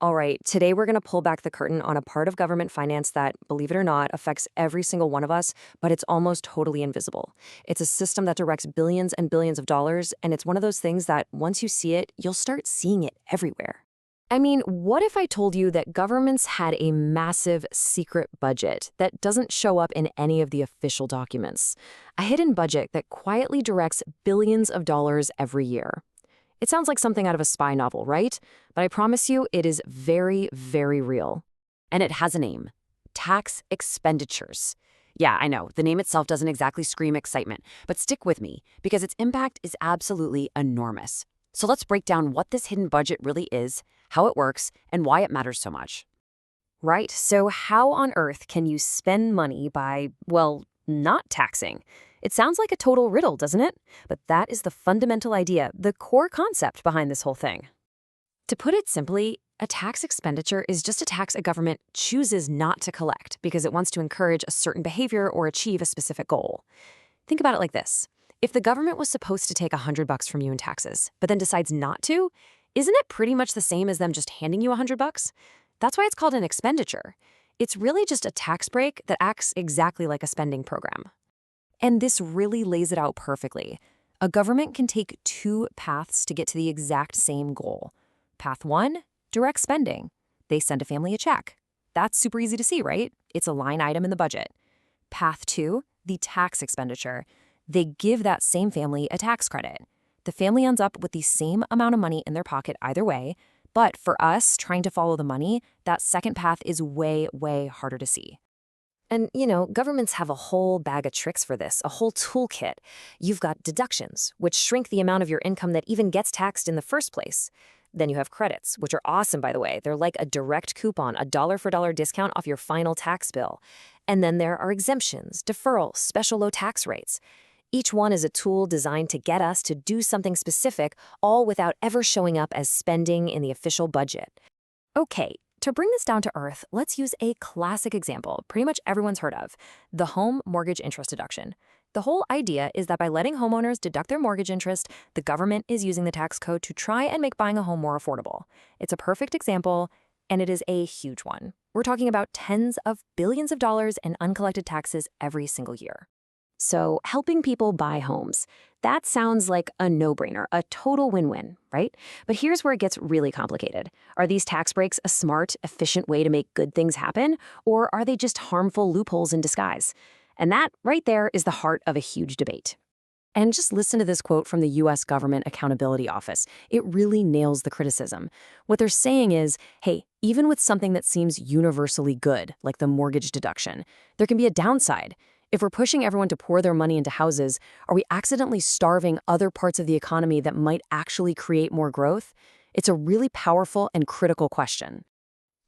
All right, today we're going to pull back the curtain on a part of government finance that, believe it or not, affects every single one of us, but it's almost totally invisible. It's a system that directs billions and billions of dollars, and it's one of those things that once you see it, you'll start seeing it everywhere. I mean, what if I told you that governments had a massive secret budget that doesn't show up in any of the official documents? A hidden budget that quietly directs billions of dollars every year. It sounds like something out of a spy novel, right? But I promise you, it is very, very real. And it has a name: Tax Expenditures. Yeah, I know, the name itself doesn't exactly scream excitement, but stick with me, because its impact is absolutely enormous. So let's break down what this hidden budget really is, how it works, and why it matters so much. Right, so how on earth can you spend money by, well, not taxing? It sounds like a total riddle, doesn't it? But that is the fundamental idea, the core concept behind this whole thing. To put it simply, a tax expenditure is just a tax a government chooses not to collect because it wants to encourage a certain behavior or achieve a specific goal. Think about it like this. If the government was supposed to take $100 from you in taxes, but then decides not to, isn't it pretty much the same as them just handing you $100? That's why it's called an expenditure. It's really just a tax break that acts exactly like a spending program. And this really lays it out perfectly. A government can take two paths to get to the exact same goal. Path 1, direct spending. They send a family a check. That's super easy to see, right? It's a line item in the budget. Path 2, the tax expenditure. They give that same family a tax credit. The family ends up with the same amount of money in their pocket either way, but for us trying to follow the money, that second path is way, way harder to see. And, governments have a whole bag of tricks for this, a whole toolkit. You've got deductions, which shrink the amount of your income that even gets taxed in the first place. Then you have credits, which are awesome, by the way. They're like a direct coupon, a dollar-for-dollar discount off your final tax bill. And then there are exemptions, deferrals, special low tax rates. Each one is a tool designed to get us to do something specific, all without ever showing up as spending in the official budget. Okay, to bring this down to earth, let's use a classic example pretty much everyone's heard of: the home mortgage interest deduction. The whole idea is that by letting homeowners deduct their mortgage interest, the government is using the tax code to try and make buying a home more affordable. It's a perfect example, and it is a huge one. We're talking about tens of billions of dollars in uncollected taxes every single year. So helping people buy homes, that sounds like a no-brainer, a total win-win, right? But here's where it gets really complicated. Are these tax breaks a smart, efficient way to make good things happen, or are they just harmful loopholes in disguise? And that right there is the heart of a huge debate. And just listen to this quote from the U.S. Government Accountability Office. It really nails the criticism. What they're saying is, hey, even with something that seems universally good, like the mortgage deduction, there can be a downside. If we're pushing everyone to pour their money into houses, are we accidentally starving other parts of the economy that might actually create more growth? It's a really powerful and critical question.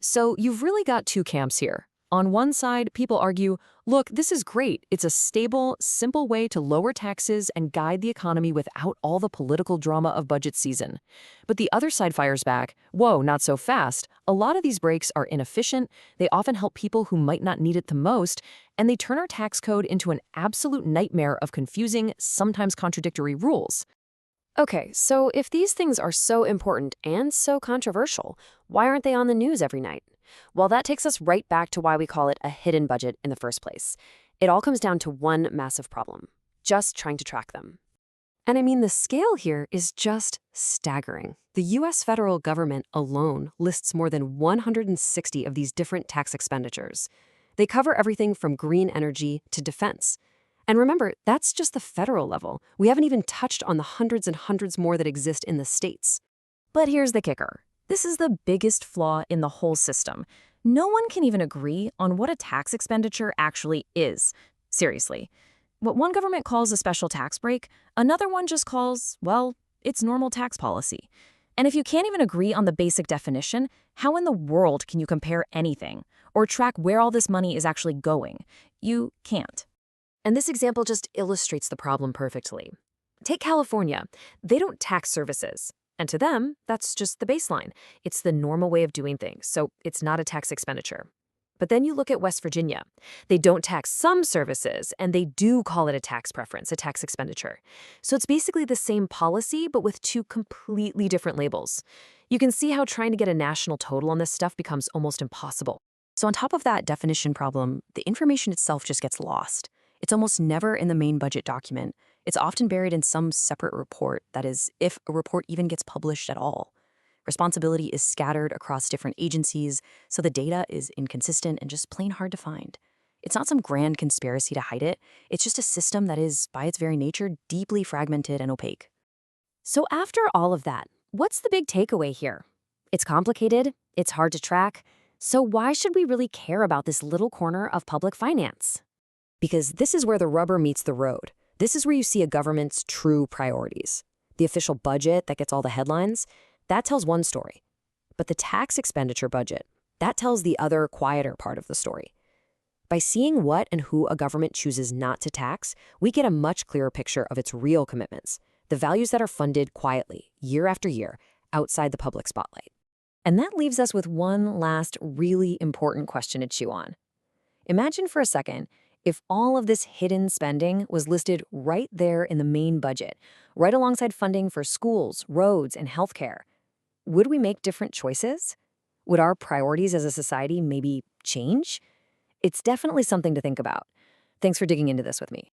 So you've really got two camps here. On one side, people argue, look, this is great. It's a stable, simple way to lower taxes and guide the economy without all the political drama of budget season. But the other side fires back, whoa, not so fast. A lot of these breaks are inefficient, they often help people who might not need it the most, and they turn our tax code into an absolute nightmare of confusing, sometimes contradictory rules. Okay, so if these things are so important and so controversial, why aren't they on the news every night? Well, that takes us right back to why we call it a hidden budget in the first place. It all comes down to one massive problem: just trying to track them. And I mean, the scale here is just staggering. The U.S. federal government alone lists more than 160 of these different tax expenditures. They cover everything from green energy to defense. And remember, that's just the federal level. We haven't even touched on the hundreds and hundreds more that exist in the states. But here's the kicker. This is the biggest flaw in the whole system. No one can even agree on what a tax expenditure actually is. Seriously. What one government calls a special tax break, another one just calls, well, it's normal tax policy. And if you can't even agree on the basic definition, how in the world can you compare anything or track where all this money is actually going? You can't. And this example just illustrates the problem perfectly. Take California. They don't tax services. And to them, that's just the baseline. It's the normal way of doing things, so it's not a tax expenditure. But then you look at West Virginia. They don't tax some services, and they do call it a tax preference, a tax expenditure. So it's basically the same policy, but with two completely different labels. You can see how trying to get a national total on this stuff becomes almost impossible. So on top of that definition problem, the information itself just gets lost. It's almost never in the main budget document. It's often buried in some separate report, that is, if a report even gets published at all. Responsibility is scattered across different agencies, so the data is inconsistent and just plain hard to find. It's not some grand conspiracy to hide it, it's just a system that is, by its very nature, deeply fragmented and opaque. So after all of that, what's the big takeaway here? It's complicated, it's hard to track, so why should we really care about this little corner of public finance? Because this is where the rubber meets the road. This is where you see a government's true priorities. The official budget that gets all the headlines, that tells one story. But the tax expenditure budget, that tells the other, quieter part of the story. By seeing what and who a government chooses not to tax, we get a much clearer picture of its real commitments, the values that are funded quietly, year after year, outside the public spotlight. And that leaves us with one last really important question to chew on. Imagine for a second if all of this hidden spending was listed right there in the main budget, right alongside funding for schools, roads, and healthcare. Would we make different choices? Would our priorities as a society maybe change? It's definitely something to think about. Thanks for digging into this with me.